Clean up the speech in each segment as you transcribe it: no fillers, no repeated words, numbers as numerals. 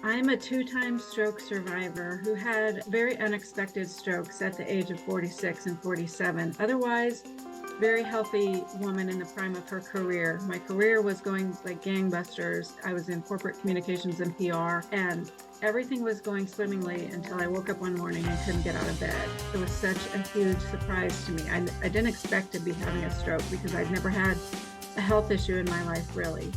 I'm a two-time stroke survivor who had very unexpected strokes at the age of 46 and 47. Otherwise, very healthy woman in the prime of her career. My career was going like gangbusters. I was in corporate communications and PR, and everything was going swimmingly until I woke up one morning and couldn't get out of bed. It was such a huge surprise to me. I didn't expect to be having a stroke because I'd never had a health issue in my life, really.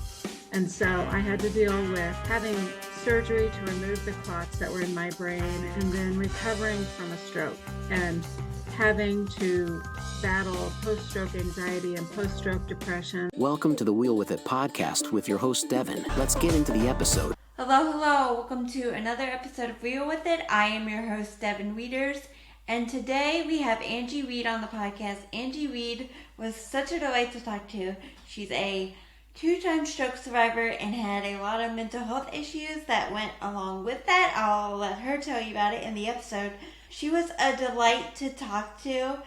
And so I had to deal with having surgery to remove the clots that were in my brain and then recovering from a stroke and having to battle post-stroke anxiety and post-stroke depression. Welcome to the Wheel With It podcast with your host, Devon. Let's get into the episode. Hello. Welcome to another episode of Wheel With It. I am your host, Devon Wieters, and today we have Angie Read on the podcast. Angie Read was such a delight to talk to. She's a two-time stroke survivor and had a lot of mental health issues that went along with that. I'll let her tell you about it in the episode. She was a delight to talk to,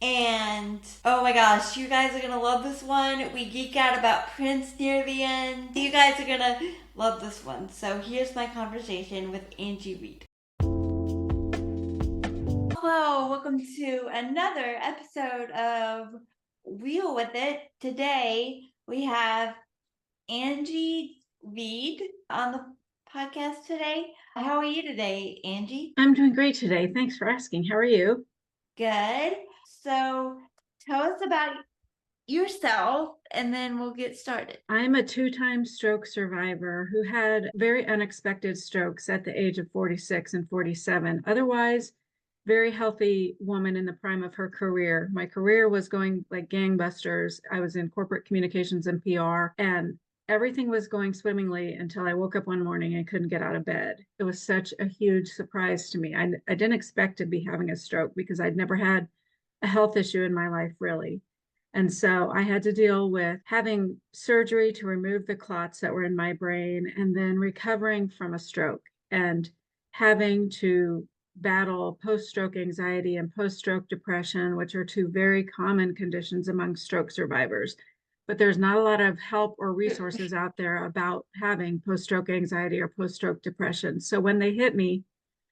and oh my gosh, you guys are gonna love this one. We geek out about Prince near the end. You guys are gonna love this one. So here's my conversation with Angie Read. Hello, welcome to another episode of Wheel With It. Today we have Angie Read on the podcast today. How are you today, Angie? I'm doing great today. Thanks for asking. How are you? Good. So tell us about yourself and then we'll get started. I'm a two-time stroke survivor who had very unexpected strokes at the age of 46 and 47. Otherwise, very healthy woman in the prime of her career. My career was going like gangbusters. I was in corporate communications and PR, and everything was going swimmingly until I woke up one morning and couldn't get out of bed. It was such a huge surprise to me. I didn't expect to be having a stroke because I'd never had a health issue in my life, really. And so I had to deal with having surgery to remove the clots that were in my brain and then recovering from a stroke and having to battle post-stroke anxiety and post-stroke depression, which are two very common conditions among stroke survivors. But there's not a lot of help or resources out there about having post-stroke anxiety or post-stroke depression. So when they hit me,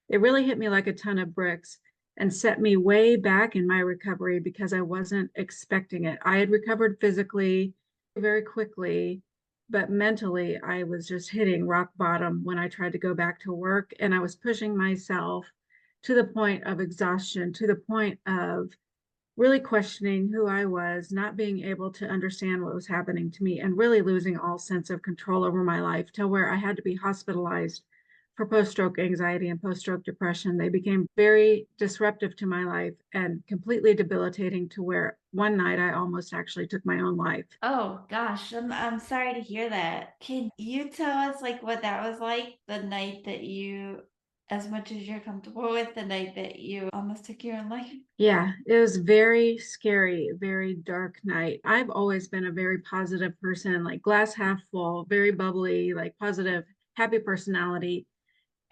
it really hit me like a ton of bricks and set me way back in my recovery because I wasn't expecting it. I had recovered physically very quickly, but mentally I was just hitting rock bottom when I tried to go back to work, and I was pushing myself to the point of exhaustion, to the point of really questioning who I was, not being able to understand what was happening to me, and really losing all sense of control over my life to where I had to be hospitalized for post-stroke anxiety and post-stroke depression. They became very disruptive to my life and completely debilitating to where one night I almost actually took my own life. Oh gosh, I'm sorry to hear that. Can you tell us like what that was like the night that you, as much as you're comfortable with, the night that you almost took your own life? Yeah, it was very scary, very dark night. I've always been a very positive person, like glass half full, very bubbly, like positive, happy personality.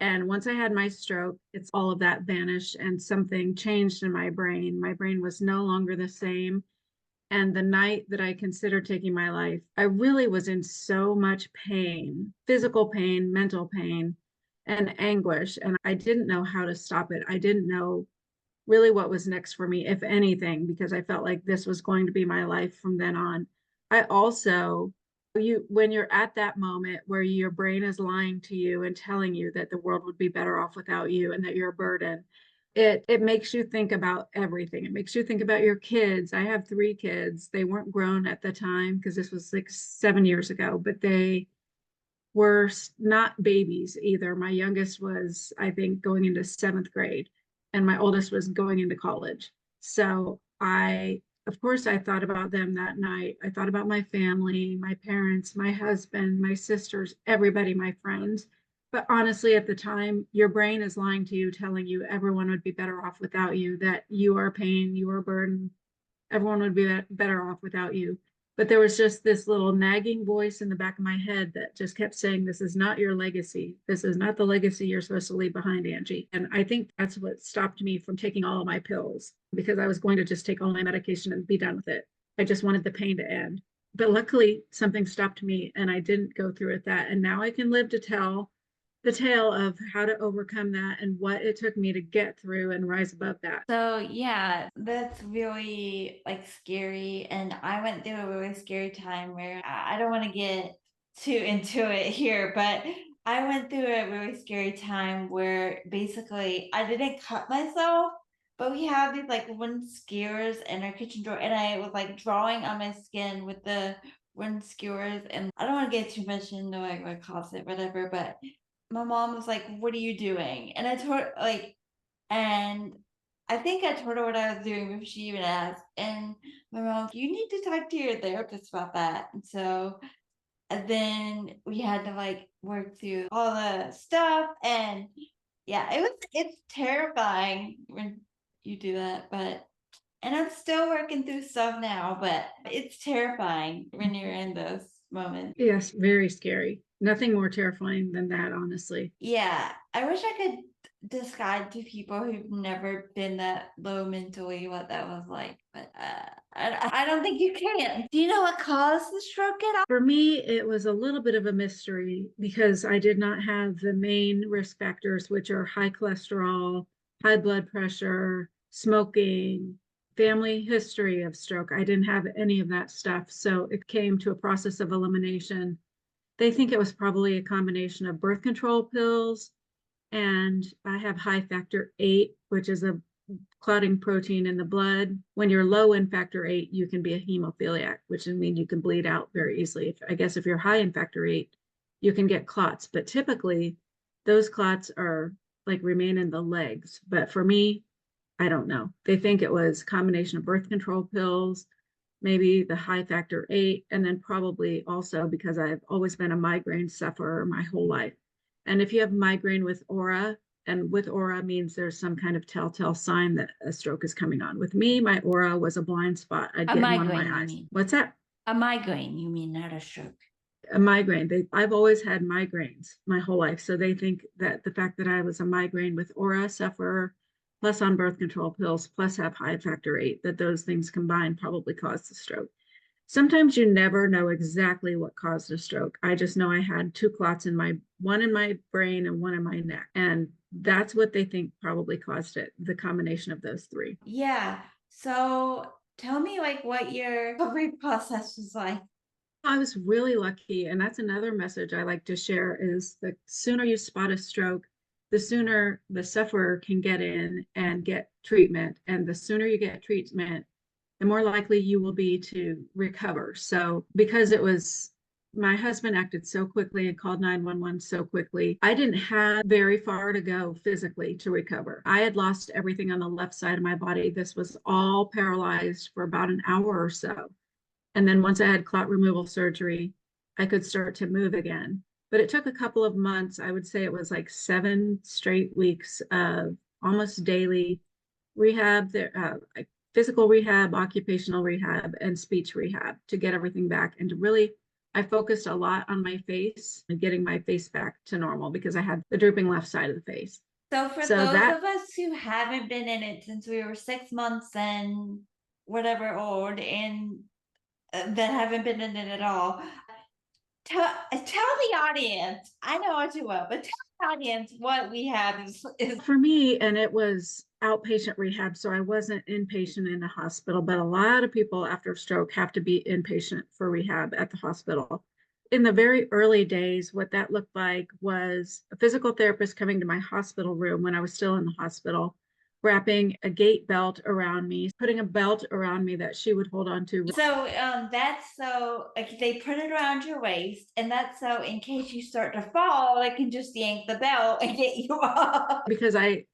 And once I had my stroke, it's all of that vanished and something changed in my brain. My brain was no longer the same. And the night that I considered taking my life, I really was in so much pain, physical pain, mental pain, and anguish. And I didn't know how to stop it. I didn't know really what was next for me, if anything, because I felt like this was going to be my life from then on. I also, when you're at that moment where your brain is lying to you and telling you that the world would be better off without you and that you're a burden, it makes you think about everything. It makes you think about your kids. I have 3 kids. They weren't grown at the time because this was like 7 years ago, but they were not babies either. My youngest was, I think, going into 7th grade, and my oldest was going into college. So of course, I thought about them that night. I thought about my family, my parents, my husband, my sisters, everybody, my friends. But honestly, at the time, your brain is lying to you, telling you everyone would be better off without you, that you are pain, you are a burden, everyone would be better off without you. But there was just this little nagging voice in the back of my head that just kept saying, this is not your legacy. This is not the legacy you're supposed to leave behind, Angie. And I think that's what stopped me from taking all of my pills, because I was going to just take all my medication and be done with it. I just wanted the pain to end. But luckily, something stopped me and I didn't go through with that. And now I can live to tell the tale of how to overcome that and what it took me to get through and rise above that. So yeah, that's really like scary. And I went through a really scary time where I don't want to get too into it here, but I went through a really scary time where basically I didn't cut myself, but we have these like wooden skewers in our kitchen drawer, and I was like drawing on my skin with the wooden skewers. And I don't want to get too much into like what caused it, whatever, but my mom was like, "What are you doing?" And I told like, and I think I told her what I was doing before she even asked. And my mom, you need to talk to your therapist about that. And so and then we had to like work through all the stuff. And yeah, it's terrifying when you do that. But and I'm still working through stuff now, but it's terrifying when you're in those moments. Yes, very scary. Nothing more terrifying than that, honestly. Yeah, I wish I could describe to people who've never been that low mentally what that was like, but I don't think you can. Do you know what caused the stroke at all? For me, it was a little bit of a mystery because I did not have the main risk factors, which are high cholesterol, high blood pressure, smoking, family history of stroke. I didn't have any of that stuff. So it came to a process of elimination. They think it was probably a combination of birth control pills, and I have high factor 8, which is a clotting protein in the blood. When you're low in factor 8, you can be a hemophiliac, which means you can bleed out very easily. I guess if you're high in factor 8, you can get clots, but typically those clots are like remain in the legs. But for me, I don't know. They think it was a combination of birth control pills, maybe the high factor 8, and then probably also because I've always been a migraine sufferer my whole life. And if you have migraine with aura, and with aura means there's some kind of telltale sign that a stroke is coming on. With me, my aura was a blind spot I'd A get in one of migraine, my you eyes. mean? What's that? A migraine, you mean, not a stroke. A migraine. I've always had migraines my whole life. So they think that the fact that I was a migraine with aura sufferer, plus on birth control pills, plus have high factor 8, that those things combined probably caused the stroke. Sometimes you never know exactly what caused a stroke. I just know I had 2 clots one in my brain and one in my neck. And that's what they think probably caused it, the combination of those 3. Yeah. So tell me like what your recovery process was like. I was really lucky. And that's another message I like to share is the sooner you spot a stroke, the sooner the sufferer can get in and get treatment. And the sooner you get treatment, the more likely you will be to recover. So because it was my husband acted so quickly and called 911 so quickly, I didn't have very far to go physically to recover. I had lost everything on the left side of my body. This was all paralyzed for about an hour or so. And then once I had clot removal surgery, I could start to move again. But it took a couple of months. I would say it was like 7 straight weeks of almost daily rehab, physical rehab, occupational rehab, and speech rehab to get everything back. And to really, I focused a lot on my face and getting my face back to normal because I had the drooping left side of the face. So for So those that of us who haven't been in it since we were 6 months and whatever old, and that haven't been in it at all, tell the audience. I know I do well, but tell the audience what we have is for me, and it was outpatient rehab, so I wasn't inpatient in the hospital, but a lot of people after stroke have to be inpatient for rehab at the hospital. In the very early days, what that looked like was a physical therapist coming to my hospital room when I was still in the hospital, wrapping a gait belt around me, putting a belt around me that she would hold on to. so that's so like they put it around your waist, and that's so in case you start to fall, they can just yank the belt and get you off. Because I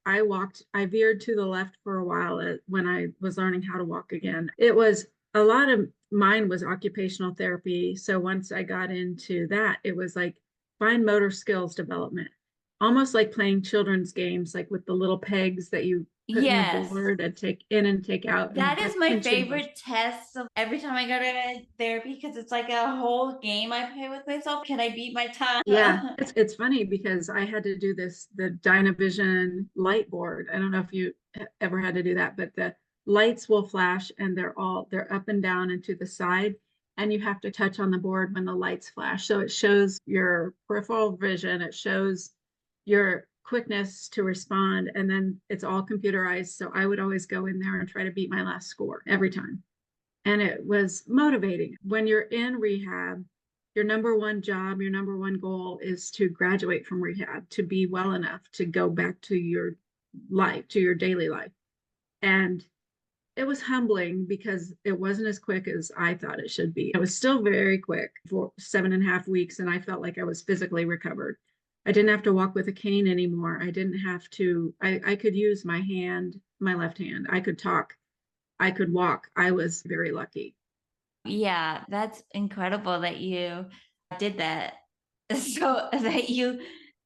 veered to the left for a while when I was learning how to walk again. It was a lot of mine was occupational therapy. So once I got into that, it was like fine motor skills development, almost like playing children's games, like with the little pegs that you put in the Yes. board and take in and take out. That and is my pinching. favorite test of every time I go to therapy because it's like a whole game I play with myself. Can I beat my time? Yeah, it's funny because I had to do the Dynavision light board. I don't know if you ever had to do that, but the lights will flash and they're up and down and to the side, and you have to touch on the board when the lights flash. So it shows your peripheral vision, it shows your quickness to respond, and then it's all computerized. So I would always go in there and try to beat my last score every time. And it was motivating. When you're in rehab, your number one job, your number one goal is to graduate from rehab, to be well enough to go back to your life, to your daily life. And it was humbling because it wasn't as quick as I thought it should be. It was still very quick for 7.5 weeks, and I felt like I was physically recovered. I didn't have to walk with a cane anymore. I didn't have to, I could use my hand, my left hand. I could talk. I could walk. I was very lucky. Yeah, that's incredible that you did that. So that you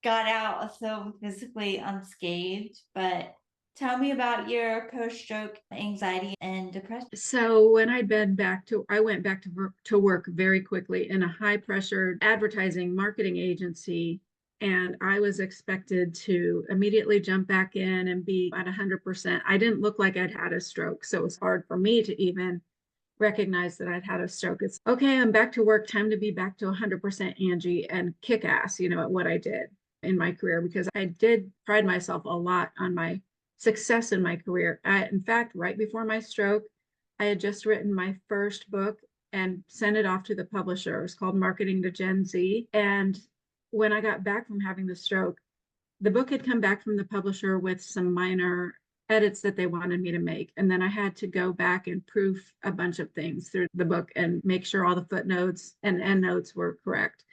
got out so physically unscathed. But tell me about your post-stroke anxiety and depression. So when I went back to work very quickly in a high pressure advertising marketing agency. And I was expected to immediately jump back in and be at 100%. I didn't look like I'd had a stroke. So it was hard for me to even recognize that I'd had a stroke. It's okay, I'm back to work, time to be back to 100% Angie and kick ass, at what I did in my career, because I did pride myself a lot on my success in my career. In fact, right before my stroke, I had just written my first book and sent it off to the publisher. It was called Marketing to Gen Z. And when I got back from having the stroke, the book had come back from the publisher with some minor edits that they wanted me to make. And then I had to go back and proof a bunch of things through the book and make sure all the footnotes and endnotes were correct.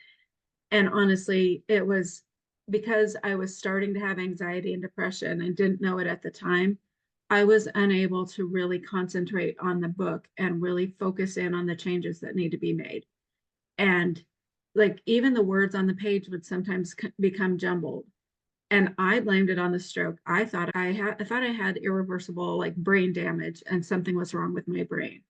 And honestly, it was because I was starting to have anxiety and depression and didn't know it at the time. I was unable to really concentrate on the book and really focus in on the changes that need to be made. And like even the words on the page would sometimes become jumbled, and I blamed it on the stroke. I thought I had irreversible like brain damage and something was wrong with my brain.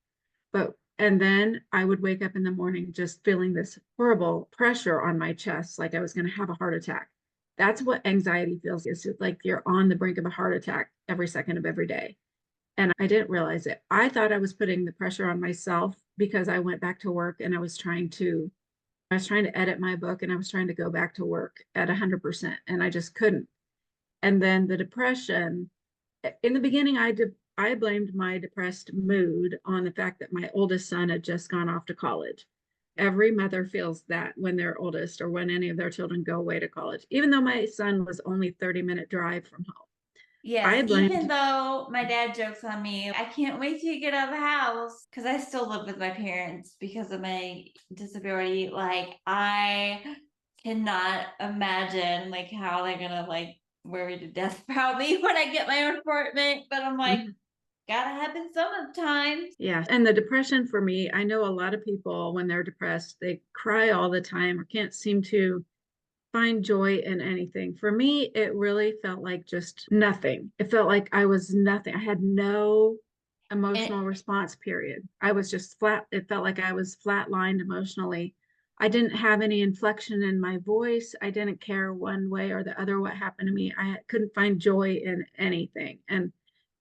And then I would wake up in the morning just feeling this horrible pressure on my chest, like I was going to have a heart attack. That's what anxiety feels. It's like you're on the brink of a heart attack every second of every day. And I didn't realize it. I thought I was putting the pressure on myself because I went back to work and I was trying to edit my book and I was trying to go back to work at 100%, and I just couldn't. And then the depression, in the beginning, I blamed my depressed mood on the fact that my oldest son had just gone off to college. Every mother feels that when their oldest or when any of their children go away to college, even though my son was only 30-minute drive from home. Yes, I even blamed, though my dad jokes on me, I can't wait till you get out of the house because I still live with my parents because of my disability. Like I cannot imagine like how they're gonna like worry to death about me when I get my own apartment. But I'm like, gotta happen sometimes. yeah. And the depression for me, I know a lot of people when they're depressed, they cry all the time or can't seem to find joy in anything. For me, it really felt like just nothing. It felt like I was nothing. I had no And emotional response period. I was just flat. It felt like I was flatlined emotionally. I didn't have any inflection in my voice. I didn't care one way or the other what happened to me. I couldn't find joy in anything. And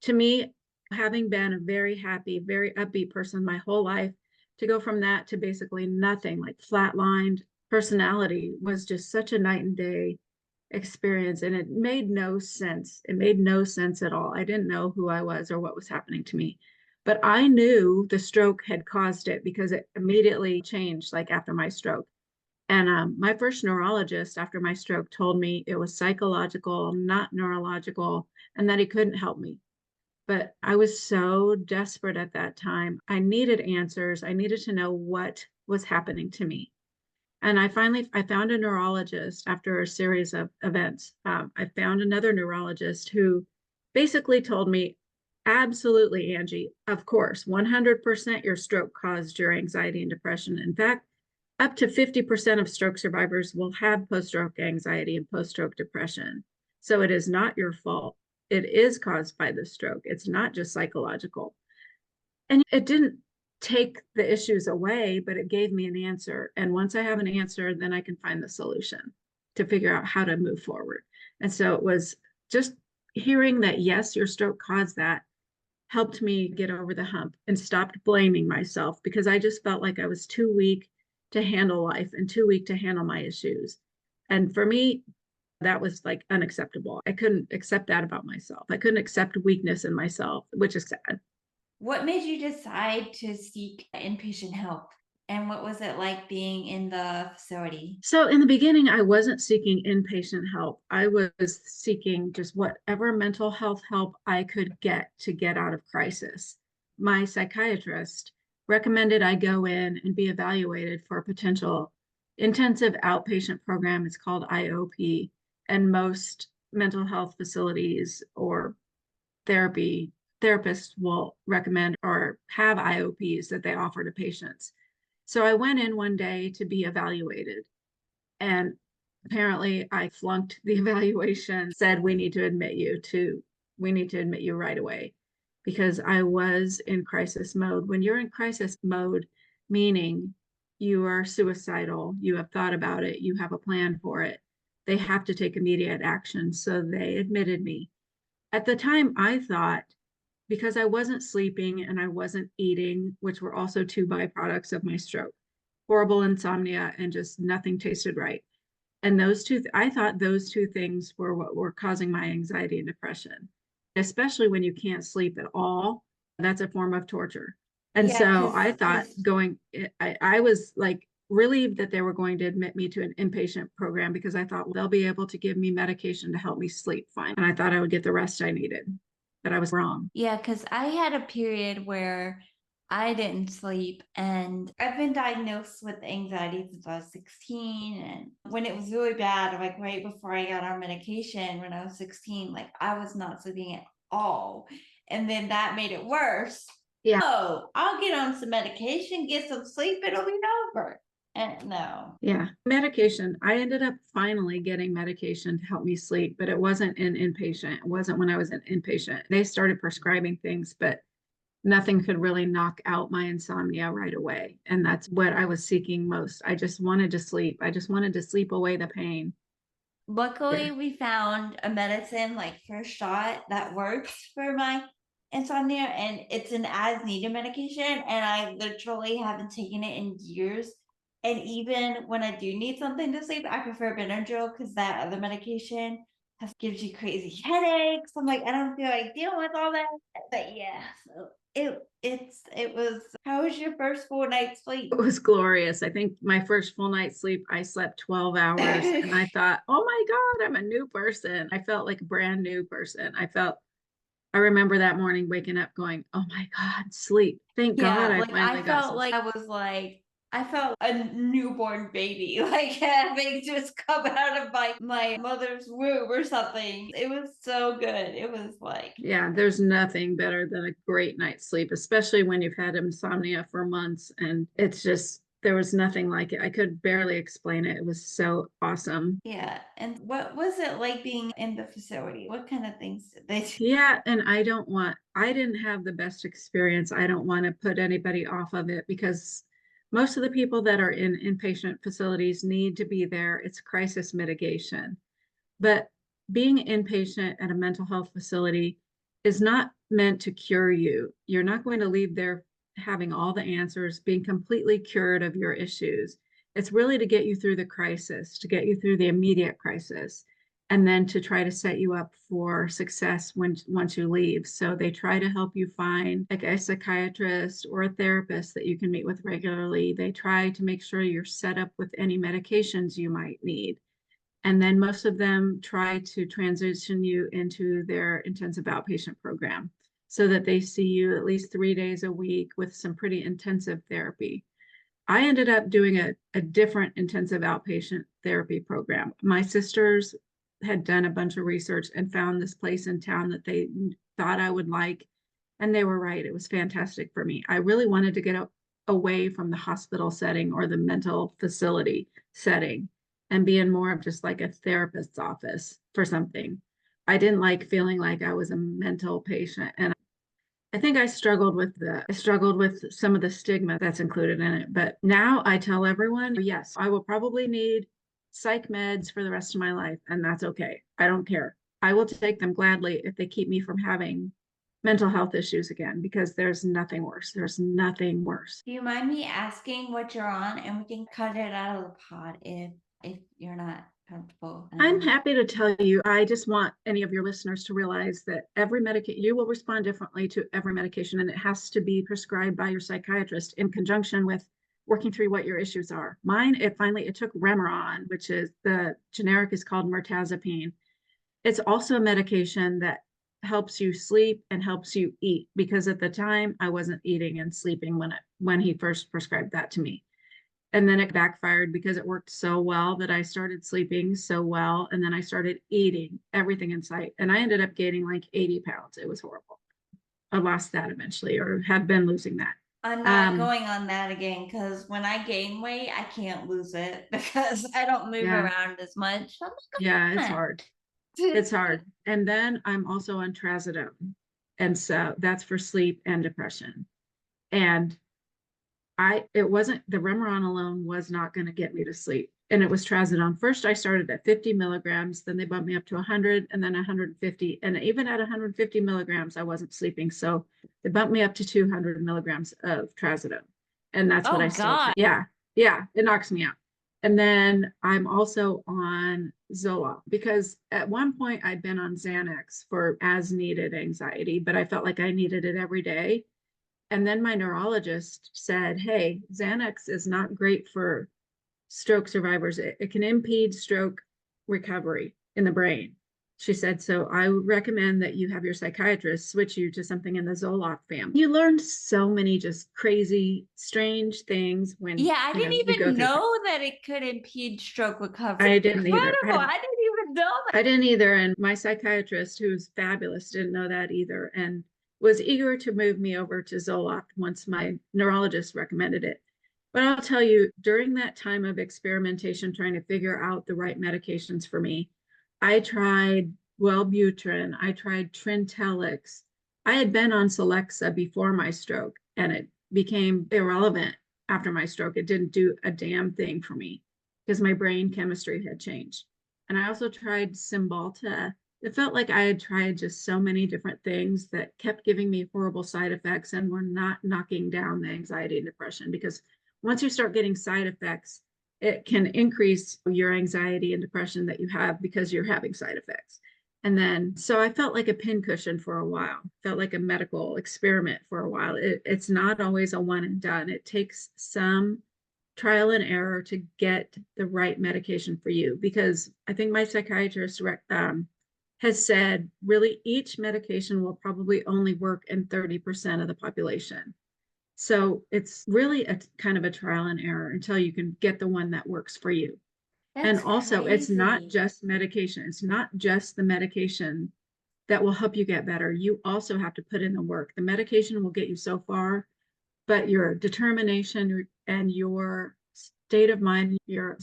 to me, having been a very happy, very upbeat person my whole life, to go from that to basically nothing, like flatlined personality, was just such a night and day experience. And it made no sense. It made no sense at all. I didn't know who I was or what was happening to me. But I knew the stroke had caused it because it immediately changed, like after my stroke. And my first neurologist after my stroke told me it was psychological, not neurological, and that he couldn't help me. But I was so desperate at that time. I needed answers. I needed to know what was happening to me. And I found a neurologist after a series of events. I found another neurologist who basically told me, absolutely, Angie, of course, 100% your stroke caused your anxiety and depression. In fact, up to 50% of stroke survivors will have post-stroke anxiety and post-stroke depression. So it is not your fault. It is caused by the stroke. It's not just psychological. And it didn't take the issues away, but it gave me an answer. And once I have an answer, then I can find the solution to figure out how to move forward. And so it was just hearing that, yes, your stroke caused that, helped me get over the hump and stopped blaming myself, because I just felt like I was too weak to handle life and too weak to handle my issues. And for me, That was like unacceptable. I couldn't accept that about myself. I couldn't accept weakness in myself, which is sad. What made you decide to seek inpatient help? And what was it like being in the facility? So in the beginning, I wasn't seeking inpatient help. I was seeking just whatever mental health help I could get to get out of crisis. My psychiatrist recommended I go in and be evaluated for a potential intensive outpatient program. It's called IOP, and most mental health facilities or therapists will recommend or have IOPs that they offer to patients. So I went in one day to be evaluated, and apparently I flunked the evaluation, said we need to admit you right away, because I was in crisis mode. When you're in crisis mode, meaning you are suicidal, you have thought about it, you have a plan for it, they have to take immediate action. So they admitted me. At the time, I thought, because I wasn't sleeping and I wasn't eating, which were also two byproducts of my stroke, horrible insomnia, and just nothing tasted right. And I thought those two things were what were causing my anxiety and depression, especially when you can't sleep at all. That's a form of torture. And Yeah, so because I thought I was like relieved that they were going to admit me to an inpatient program, because I thought, well, they'll be able to give me medication to help me sleep fine. And I thought I would get the rest I needed, but I was wrong. yeah, because I had a period where I didn't sleep, and I've been diagnosed with anxiety since I was 16. And when it was really bad, like right before I got on medication when I was 16, like I was not sleeping at all. And then that made it worse. Yeah. Oh, I'll get on some medication, get some sleep, it'll be over. And no. Yeah. Medication. I ended up finally getting medication to help me sleep, but it wasn't in inpatient. It wasn't when I was in inpatient. They started prescribing things, but nothing could really knock out my insomnia right away. And that's what I was seeking most. I just wanted to sleep. I just wanted to sleep away the pain. Luckily, Yeah. we found a medicine like first shot that works for my insomnia, and it's an as needed medication. And I literally haven't taken it in years. And even when I do need something to sleep, I prefer Benadryl because that other medication gives you crazy headaches. I'm like, I don't feel like dealing with all that. But yeah, so it was. How was your first full night's sleep? It was glorious. I think my first full night's sleep, I slept 12 hours and I thought, oh my God, I'm a new person. I felt like a brand new person. I remember that morning waking up going, oh my God, sleep. Thank God Yeah, I like I finally got felt some like sleep. I was like I felt a newborn baby, like having just come out of my mother's womb or something. It was so good. It was like Yeah, there's nothing better than a great night's sleep, especially when you've had insomnia for months. And it's just, there was nothing like it. I could barely explain it. It was so awesome. yeah. And what was it like being in the facility? What kind of things did they do? Yeah, and I didn't have the best experience. I don't want to put anybody off of it, because most of the people that are in inpatient facilities need to be there. It's crisis mitigation. But being inpatient at a mental health facility is not meant to cure you. You're not going to leave there having all the answers, being completely cured of your issues. It's really to get you through the crisis, to get you through the immediate crisis, and then to try to set you up for success once you leave. So they try to help you find like a psychiatrist or a therapist that you can meet with regularly. They try to make sure you're set up with any medications you might need. And then most of them try to transition you into their intensive outpatient program so that they see you at least 3 days a week with some pretty intensive therapy. I ended up doing a different intensive outpatient therapy program. My sisters had done a bunch of research and found this place in town that they thought I would like. And they were right. It was fantastic for me. I really wanted to get away from the hospital setting or the mental facility setting and be in more of just like a therapist's office for something. I didn't like feeling like I was a mental patient. And I think I struggled with some of the stigma that's included in it. But now I tell everyone, yes, I will probably need psych meds for the rest of my life, and that's okay. I don't care. I will take them gladly if they keep me from having mental health issues again, because there's nothing worse. There's nothing worse. Do you mind me asking what you're on, and we can cut it out of the pod if you're not comfortable. I'm happy to tell you, I just want any of your listeners to realize that every medication, you will respond differently to every medication, and it has to be prescribed by your psychiatrist in conjunction with working through what your issues are. Mine, it took Remeron, which is the generic is called mirtazapine. It's also a medication that helps you sleep and helps you eat, because at the time I wasn't eating and sleeping when he first prescribed that to me. And then it backfired because it worked so well that I started sleeping so well. And then I started eating everything in sight. And I ended up gaining like 80 pounds. It was horrible. I lost that eventually, or have been losing that. I'm not going on that again, because when I gain weight, I can't lose it because I don't move Yeah. around as much. So I'm Yeah, it's like, hard. It's hard. And then I'm also on trazodone. And so that's for sleep and depression. And it wasn't, the Remeron alone was not going to get me to sleep. And it was trazodone. First, I started at 50 milligrams, then they bumped me up to 100 and then 150. And even at 150 milligrams, I wasn't sleeping. So they bumped me up to 200 milligrams of trazodone. And that's what oh I still God. take. Yeah. Yeah. It knocks me out. And then I'm also on Zoloft, because at one point I'd been on Xanax for as needed anxiety, but I felt like I needed it every day. And then my neurologist said, hey, Xanax is not great for stroke survivors. It can impede stroke recovery in the brain. She said, so I would recommend that you have your psychiatrist switch you to something in the Zoloft family. You learned so many just crazy, strange things when Yeah, I didn't you go even through. know that it could impede stroke recovery. I didn't either. I didn't even know that. I didn't either. And my psychiatrist, who's fabulous, didn't know that either, and was eager to move me over to Zoloft once my neurologist recommended it. But I'll tell you, during that time of experimentation, trying to figure out the right medications for me, I tried Wellbutrin, I tried Trintellix. I had been on Celexa before my stroke, and it became irrelevant after my stroke. It didn't do a damn thing for me because my brain chemistry had changed. And I also tried Cymbalta. It felt like I had tried just so many different things that kept giving me horrible side effects and were not knocking down the anxiety and depression. Because once you start getting side effects, it can increase your anxiety and depression that you have because you're having side effects. And then, so I felt like a pincushion for a while, felt like a medical experiment for a while. It's not always a one and done. It takes some trial and error to get the right medication for you, because I think my psychiatrist has said really each medication will probably only work in 30% of the population. So it's really a kind of a trial and error until you can get the one that works for you. And That's also, it's not crazy. just medication. It's not just the medication that will help you get better. You also have to put in the work. The medication will get you so far, but your determination and your state of mind, your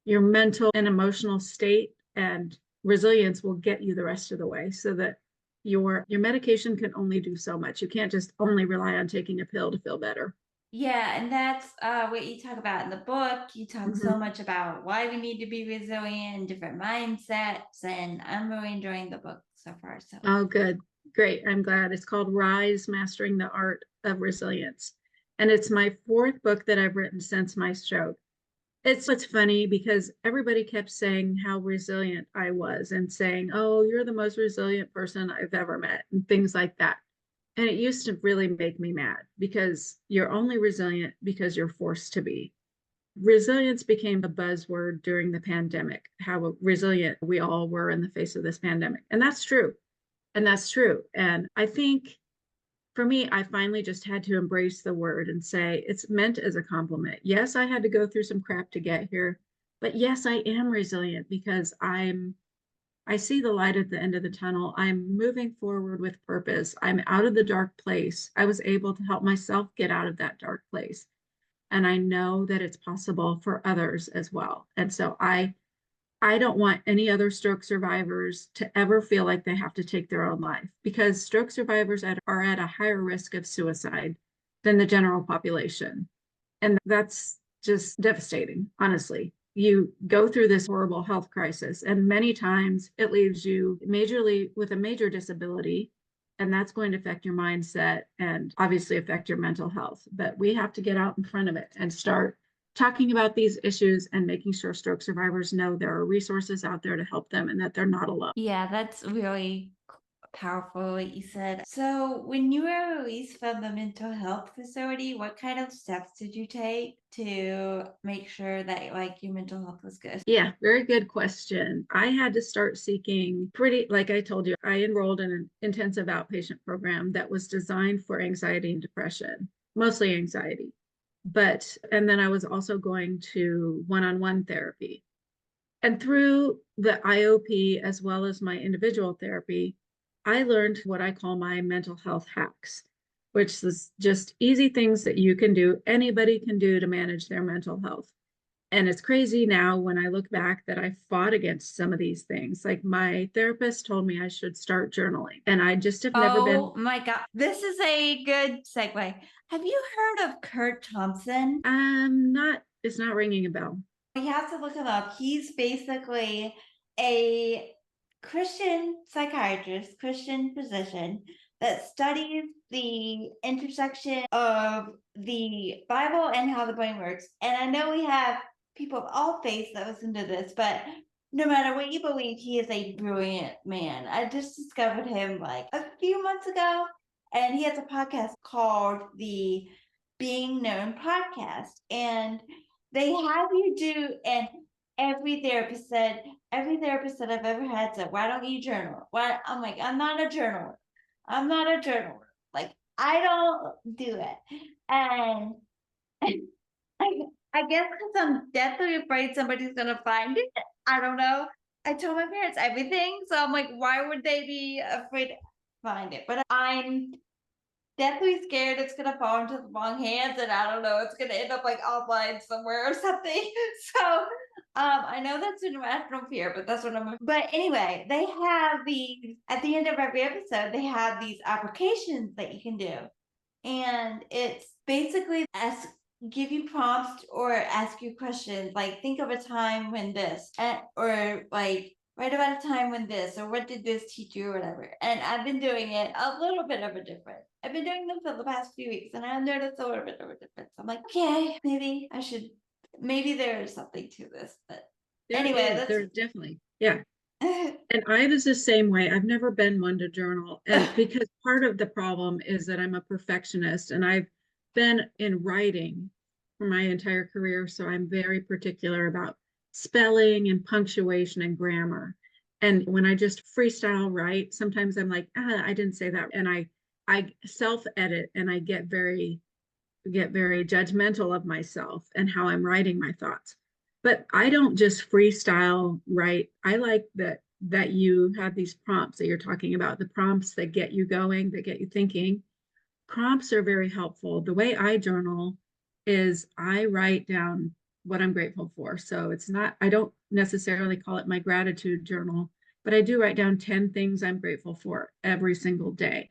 mental and emotional state and resilience will get you the rest of the way, so that your medication can only do so much. You can't just only rely on taking a pill to feel better. Yeah, and that's what you talk about in the book. You talk so Mm-hmm. much about why we need to be resilient and different mindsets, and I'm really enjoying the book so far. So, Oh, good. Great. I'm glad. It's called Rise, Mastering the Art of Resilience. And it's my fourth book that I've written since my stroke. It's funny because everybody kept saying how resilient I was and saying, oh, you're the most resilient person I've ever met, and things like that. And it used to really make me mad, because you're only resilient because you're forced to be. Resilience became a buzzword during the pandemic, how resilient we all were in the face of this pandemic. And that's true. And that's true. And I think for me, I finally just had to embrace the word and say it's meant as a compliment. Yes, I had to go through some crap to get here, but yes, I am resilient because I see the light at the end of the tunnel. I'm moving forward with purpose. I'm out of the dark place. I was able to help myself get out of that dark place. And I know that it's possible for others as well. And so I don't want any other stroke survivors to ever feel like they have to take their own life, because stroke survivors are at a higher risk of suicide than the general population. And that's just devastating, honestly. You go through this horrible health crisis, and many times it leaves you majorly with a major disability, and that's going to affect your mindset and obviously affect your mental health. But we have to get out in front of it and start talking about these issues and making sure stroke survivors know there are resources out there to help them and that they're not alone. Yeah, that's really powerful what you said. So, when you were released from the mental health facility, what kind of steps did you take to make sure that like your mental health was good? Yeah, very good question. I had to start seeking like I told you, I enrolled in an intensive outpatient program that was designed for anxiety and depression, mostly anxiety. And then I was also going to one-on-one therapy. And through the IOP, as well as my individual therapy, I learned what I call my mental health hacks, which is just easy things that you can do, anybody can do to manage their mental health. And it's crazy now when I look back that I fought against some of these things. Like my therapist told me I should start journaling, and I just have never been. Oh my God. This is a good segue. Have you heard of Kurt Thompson? It's not ringing a bell. You have to look him up. He's basically a Christian psychiatrist, Christian physician that studies the intersection of the Bible and how the brain works. And I know we have people of all faiths that listen to this, but no matter what you believe, he is a brilliant man. I just discovered him like a few months ago, and he has a podcast called the Being Known Podcast. And they have you do, and every therapist that I've ever had said, why don't you journal? Why? I'm like, I'm not a journaler. I'm not a journaler. Like, I don't do it. And I, I guess because I'm deathly afraid somebody's gonna find it. I don't know. I told my parents everything. So I'm like, why would they be afraid to find it? But I'm deathly scared it's gonna fall into the wrong hands, and I don't know, it's gonna end up like offline somewhere or something. So I know that's an irrational fear, but that's what I'm. But anyway, they have these at the end of every episode. They have these applications that you can do, and it's basically give you prompts or ask you questions like think of a time when this, or like write about a time when this, or what did this teach you, or whatever. And I've been doing it a little bit of a difference. I've been doing them for the past few weeks, and I've noticed a little bit of a difference. I'm like, okay, maybe I should, maybe there is something to this. But anyway, There's definitely, yeah. And I was the same way. I've never been one to journal. And because part of the problem is that I'm a perfectionist and I've been in writing for my entire career. So I'm very particular about spelling and punctuation and grammar. And when I just freestyle write, sometimes I'm like, I didn't say that. And I self-edit and I get very judgmental of myself and how I'm writing my thoughts. But I don't just freestyle write. I like that you have these prompts that you're talking about, the prompts that get you going, that get you thinking. Prompts are very helpful. The way I journal is I write down what I'm grateful for. So it's not, I don't necessarily call it my gratitude journal, but I do write down 10 things I'm grateful for every single day.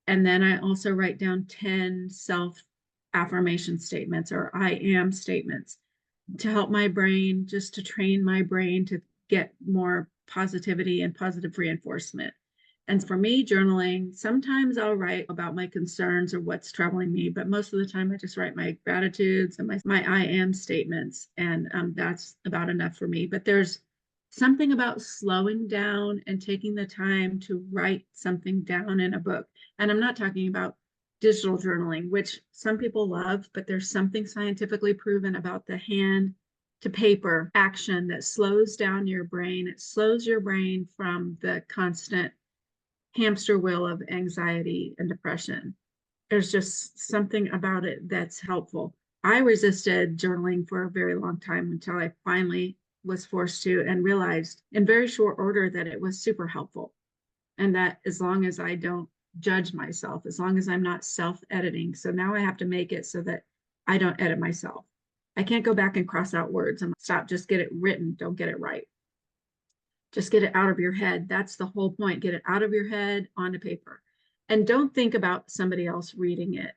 And then I also write down 10 self affirmation statements or I am statements to help my brain, just to train my brain to get more positivity and positive reinforcement. And for me, journaling, sometimes I'll write about my concerns or what's troubling me, but most of the time I just write my gratitudes and my I am statements. And that's about enough for me. But there's something about slowing down and taking the time to write something down in a book. And I'm not talking about digital journaling, which some people love, but there's something scientifically proven about the hand to paper action that slows down your brain. It slows your brain from the constant hamster wheel of anxiety and depression. There's just something about it that's helpful. I resisted journaling for a very long time until I finally was forced to and realized in very short order that it was super helpful. And that as long as I don't judge myself, as long as I'm not self-editing. So now I have to make it so that I don't edit myself. I can't go back and cross out words and stop, just get it written, don't get it right. Just get it out of your head. That's the whole point. Get it out of your head onto paper. And don't think about somebody else reading it.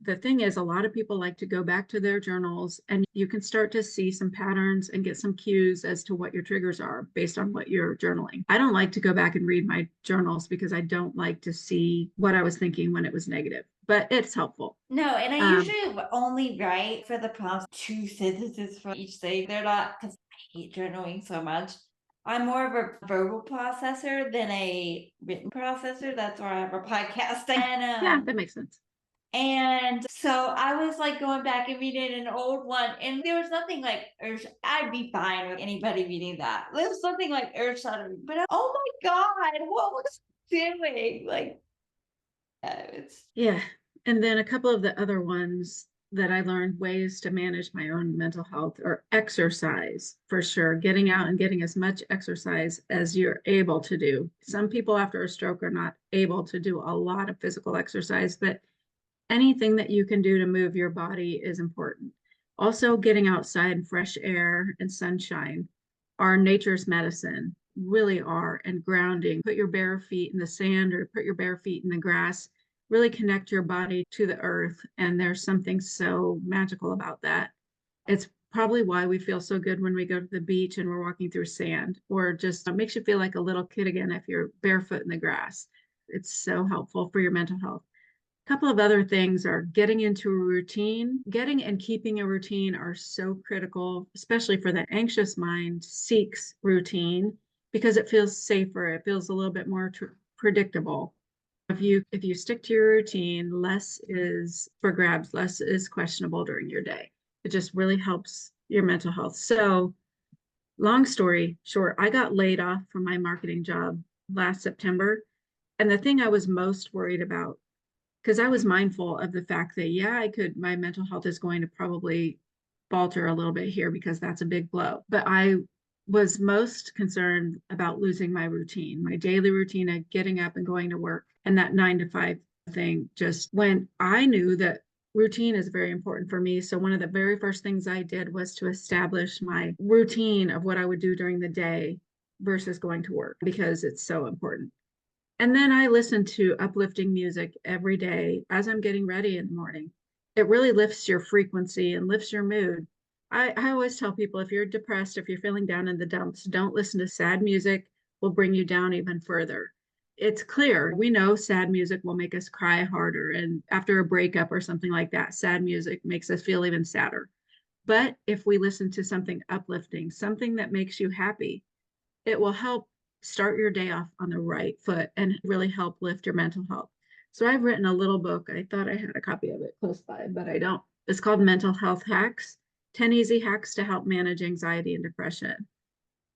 The thing is, a lot of people like to go back to their journals and you can start to see some patterns and get some cues as to what your triggers are based on what you're journaling. I don't like to go back and read my journals because I don't like to see what I was thinking when it was negative, but it's helpful. No, and I Um, usually only write for the prompts 2 sentences for each thing. They're not, because I hate journaling so much. I'm more of a verbal processor than a written processor. That's why I have a podcast. yeah, that makes sense. And so I was like going back and reading an old one, and there was nothing like earth. I'd be fine with anybody reading that. There was something like earth shattering, but oh my god, what was I doing? Like, it's Yeah. And then a couple of the other ones that I learned ways to manage my own mental health or exercise for sure, getting out and getting as much exercise as you're able to do. Some people after a stroke are not able to do a lot of physical exercise, but anything that you can do to move your body is important. Also, getting outside, fresh air and sunshine are nature's medicine, really are, and grounding. Put your bare feet in the sand or put your bare feet in the grass. Really connect your body to the earth. And there's something so magical about that. It's probably why we feel so good when we go to the beach and we're walking through sand, or just makes you feel like a little kid again if you're barefoot in the grass. It's so helpful for your mental health. Couple of other things are getting into a routine. Getting and keeping a routine are so critical, especially for the anxious mind seeks routine because it feels safer. It feels a little bit more predictable. If you stick to your routine, less is for grabs, less is questionable during your day. It just really helps your mental health. So, long story short, I got laid off from my marketing job last September. And the thing I was most worried about, because I was mindful of the fact that, yeah, my mental health is going to probably falter a little bit here because that's a big blow. But I was most concerned about losing my routine, my daily routine of getting up and going to work. And that 9 to 5 thing, just when I knew that routine is very important for me. So one of the very first things I did was to establish my routine of what I would do during the day versus going to work because it's so important. And then I listen to uplifting music every day as I'm getting ready in the morning. It really lifts your frequency and lifts your mood. I always tell people if you're depressed, if you're feeling down in the dumps, don't listen to sad music, will bring you down even further. It's clear. We know sad music will make us cry harder. And after a breakup or something like that, sad music makes us feel even sadder. But if we listen to something uplifting, something that makes you happy, it will help start your day off on the right foot and really help lift your mental health. So I've written a little book. I thought I had a copy of it close by, but I don't. It's called Mental Health Hacks, 10 Easy Hacks to Help Manage Anxiety and Depression.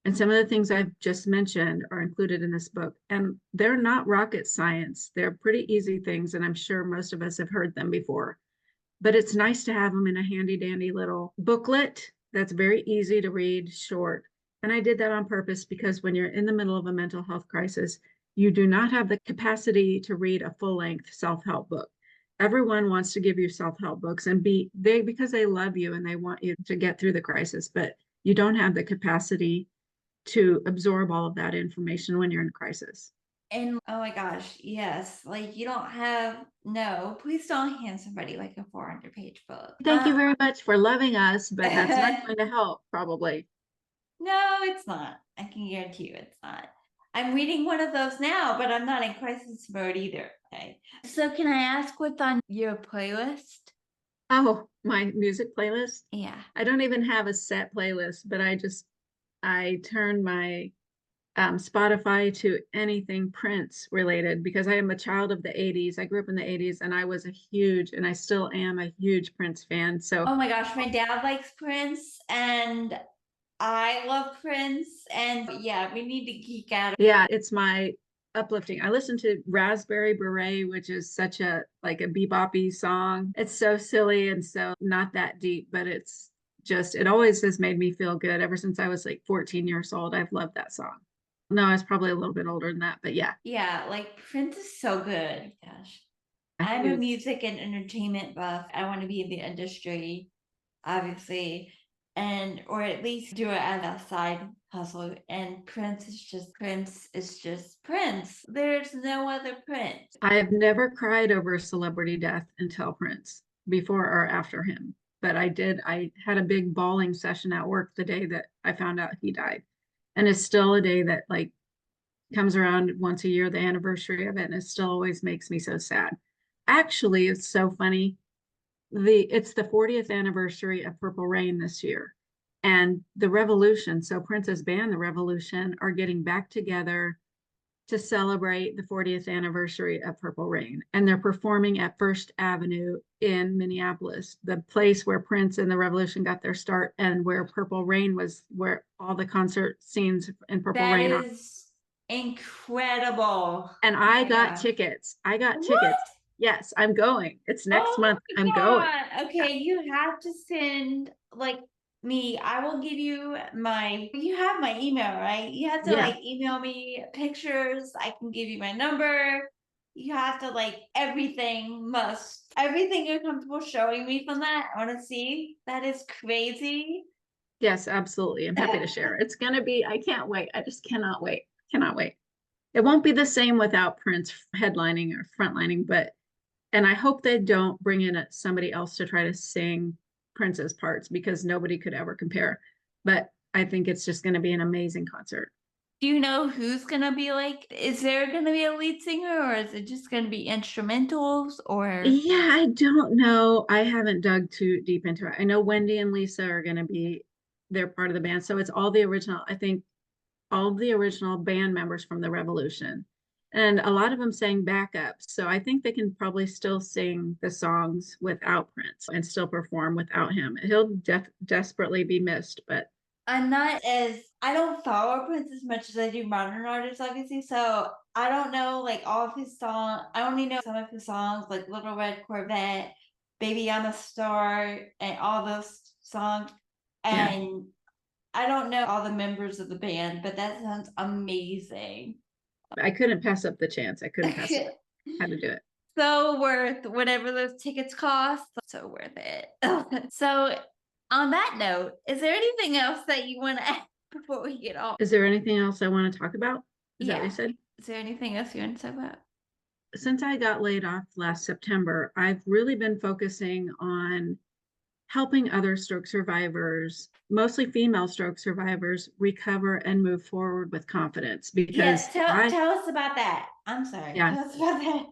And some of the things I've just mentioned are included in this book. And they're not rocket science. They're pretty easy things. And I'm sure most of us have heard them before. But it's nice to have them in a handy dandy little booklet that's very easy to read, short. And I did that on purpose because when you're in the middle of a mental health crisis, you do not have the capacity to read a full length self help book. Everyone wants to give you self help books and because they love you and they want you to get through the crisis, but you don't have the capacity to absorb all of that information when you're in crisis. And oh my gosh, yes. Like you don't have no, please don't hand somebody like a 400-page book. Thank you very much for loving us, but that's not No, going to help, probably. it's not. I can guarantee you it's not. I'm reading one of those now, but I'm not in crisis mode either. Okay. So can I ask what's on your playlist? Oh, my music playlist. Yeah. I don't even have a set playlist, but I turn my Spotify to anything Prince related because I am a child of the 80s. I grew up in the 80s and and I still am a huge Prince fan. So Oh my gosh, my dad likes Prince and I love Prince. And yeah, we need to geek out. yeah, it's my uplifting. I listen to Raspberry Beret, which is such a like a beboppy song. It's so silly and so not that deep, but it always has made me feel good ever since I was like 14 years old. I've loved that song. No, I was probably a little bit older than that, but yeah. Yeah, like Prince is so good. Gosh. I'm He a is. music and entertainment buff. I want to be in the industry, obviously, and or at least do it as a side hustle. And Prince is just Prince. There's no other Prince. I have never cried over a celebrity death until Prince, before or after him. But I had a big bawling session at work the day that I found out he died. And it's still a day that like comes around once a year, the anniversary of it, and it still always makes me so sad. Actually, it's so funny. it's the 40th anniversary of Purple Rain this year. And the Revolution, so Prince's band, the Revolution, are getting back together to celebrate the 40th anniversary of Purple Rain. And they're performing at First Avenue in Minneapolis, the place where Prince and the Revolution got their start and where Purple Rain was, where all the concert scenes in Purple That Rain are. is incredible. And Oh I my got gosh. tickets. I got What? tickets. Yes, I'm going. It's next Oh month. I'm my going. God. Okay, you have to send like me. I will give you you have my email, right? You have to Yeah. like email me pictures. I can give you my number. You have to like everything you're comfortable showing me from that. I want to see. That is crazy. Yes, absolutely. I'm happy to share. It's going to be, I can't wait. I just cannot wait. Cannot wait. It won't be the same without Prince headlining or frontlining, but, and I hope they don't bring in somebody else to try to sing Prince's parts because nobody could ever compare. But I think it's just going to be an amazing concert. Do you know who's gonna be like? Is there gonna be a lead singer, or is it just gonna be instrumentals? Or Yeah, I don't know. I haven't dug too deep into it. I know Wendy and Lisa are going to be, they're part of the band. So it's all the original, I think all the original band members from the Revolution. And a lot of them sang backups. So I think they can probably still sing the songs without Prince and still perform without him. He'll desperately be missed, but I don't follow Prince as much as I do modern artists, obviously. So I don't know like all of his songs. I only know some of his songs, like Little Red Corvette, Baby I'm a Star, and all those songs. yeah, And I don't know all the members of the band, but that sounds amazing. I couldn't pass up the chance. I couldn't pass it up. Had to do it. So worth whatever those tickets cost. So worth it. So on that note, is there anything else that you want to add before we get off? Is there anything else I want to talk about? Is that what you Yeah. said? Is there anything else you want to talk about? Since I got laid off last September, I've really been focusing on helping other stroke survivors, mostly female stroke survivors, recover and move forward with confidence Yes, because tell us about that. I'm sorry. yeah, Tell us about that.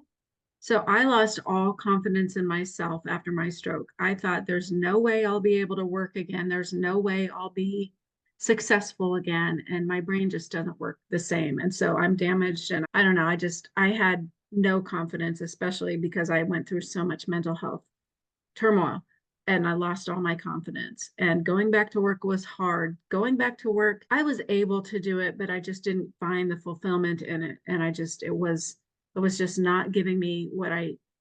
so I lost all confidence in myself after my stroke. I thought there's no way I'll be able to work again. There's no way I'll be successful again. And my brain just doesn't work the same. And so I'm damaged. And I don't know. I had no confidence, especially because I went through so much mental health turmoil and I lost all my confidence. And going back to work was hard. Going back to work, I was able to do it, but I just didn't find the fulfillment in it. And it was just not giving me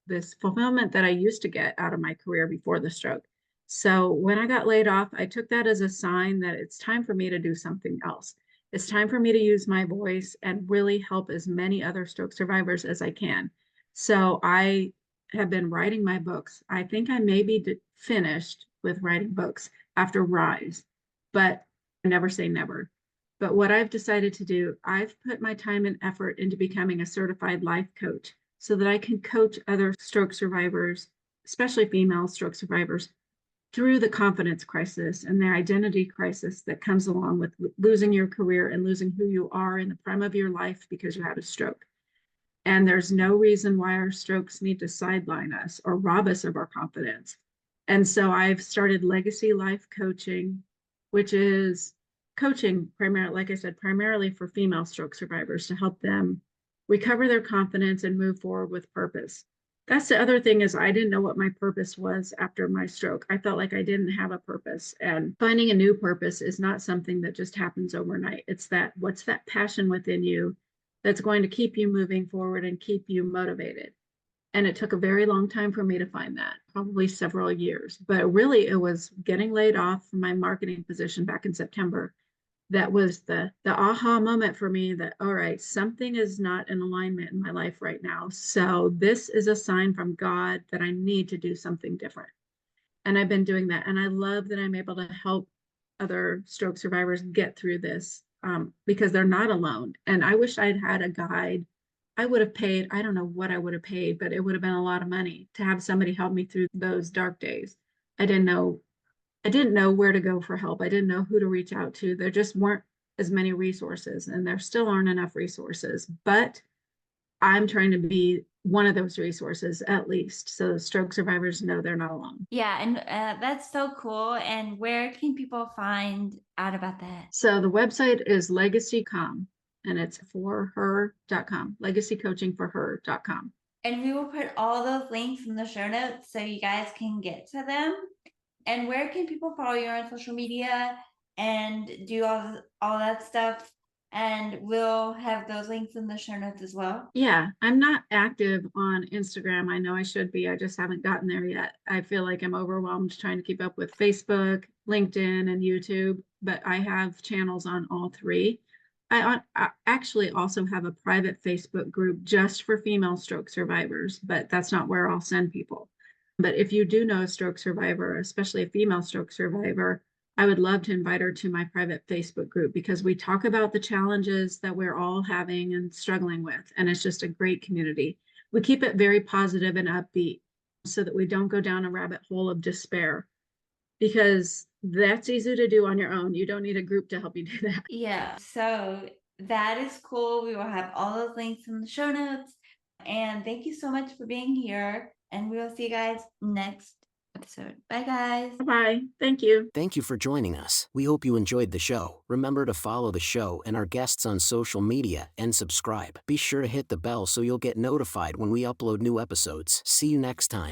this fulfillment that I used to get out of my career before the stroke. So when I got laid off, I took that as a sign that it's time for me to do something else. It's time for me to use my voice and really help as many other stroke survivors as I can. So I have been writing my books. I think I may be finished with writing books after Rise, but I never say never. But what I've decided to do, I've put my time and effort into becoming a certified life coach so that I can coach other stroke survivors, especially female stroke survivors, through the confidence crisis and the identity crisis that comes along with losing your career and losing who you are in the prime of your life because you had a stroke. And there's no reason why our strokes need to sideline us or rob us of our confidence. And so I've started Legacy Life Coaching, which is coaching primarily, like I said, primarily for female stroke survivors to help them recover their confidence and move forward with purpose. That's the other thing is I didn't know what my purpose was after my stroke. I felt like I didn't have a purpose, and finding a new purpose is not something that just happens overnight. It's what's that passion within you that's going to keep you moving forward and keep you motivated. And it took a very long time for me to find that, probably several years. But really, it was getting laid off from my marketing position back in September. That was the aha moment for me that, all right, something is not in alignment in my life right now. So this is a sign from God that I need to do something different. And I've been doing that. And I love that I'm able to help other stroke survivors get through this because they're not alone. And I wish I'd had a guide. I would have paid, I don't know what I would have paid, but it would have been a lot of money to have somebody help me through those dark days. I didn't know where to go for help. I didn't know who to reach out to. There just weren't as many resources, and there still aren't enough resources. But I'm trying to be one of those resources at least, so stroke survivors know they're not alone. Yeah, and that's so cool. And where can people find out about that? So the website is legacy.com, and it's forher.com, legacycoachingforher.com. And we will put all those links in the show notes so you guys can get to them. And where can people follow you on social media and do all that stuff? And we'll have those links in the show notes as well. Yeah, I'm not active on Instagram. I know I should be. I just haven't gotten there yet. I feel like I'm overwhelmed trying to keep up with Facebook, LinkedIn, and YouTube, but I have channels on all three. I actually also have a private Facebook group just for female stroke survivors, but that's not where I'll send people. But if you do know a stroke survivor, especially a female stroke survivor, I would love to invite her to my private Facebook group because we talk about the challenges that we're all having and struggling with. And it's just a great community. We keep it very positive and upbeat so that we don't go down a rabbit hole of despair, because that's easy to do on your own. You don't need a group to help you do that. Yeah, so that is cool. We will have all those links in the show notes. And thank you so much for being here. And we will see you guys next episode. Bye, guys. Bye. Thank you. Thank you for joining us. We hope you enjoyed the show. Remember to follow the show and our guests on social media and subscribe. Be sure to hit the bell so you'll get notified when we upload new episodes. See you next time.